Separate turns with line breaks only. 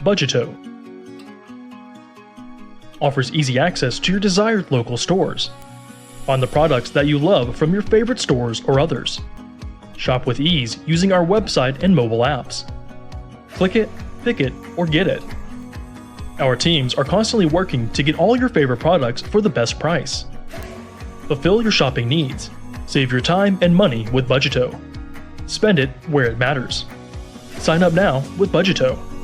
Budgeto. Offers easy access to your desired local stores. Find the products that you love from your favorite stores or others. Shop with ease using our website and mobile apps. Click it, pick it, or get it. Our teams are constantly working to get all your favorite products for the best price. Fulfill your shopping needs. Save your time and money with Budgeto. Spend it where it matters. Sign up now with Budgeto.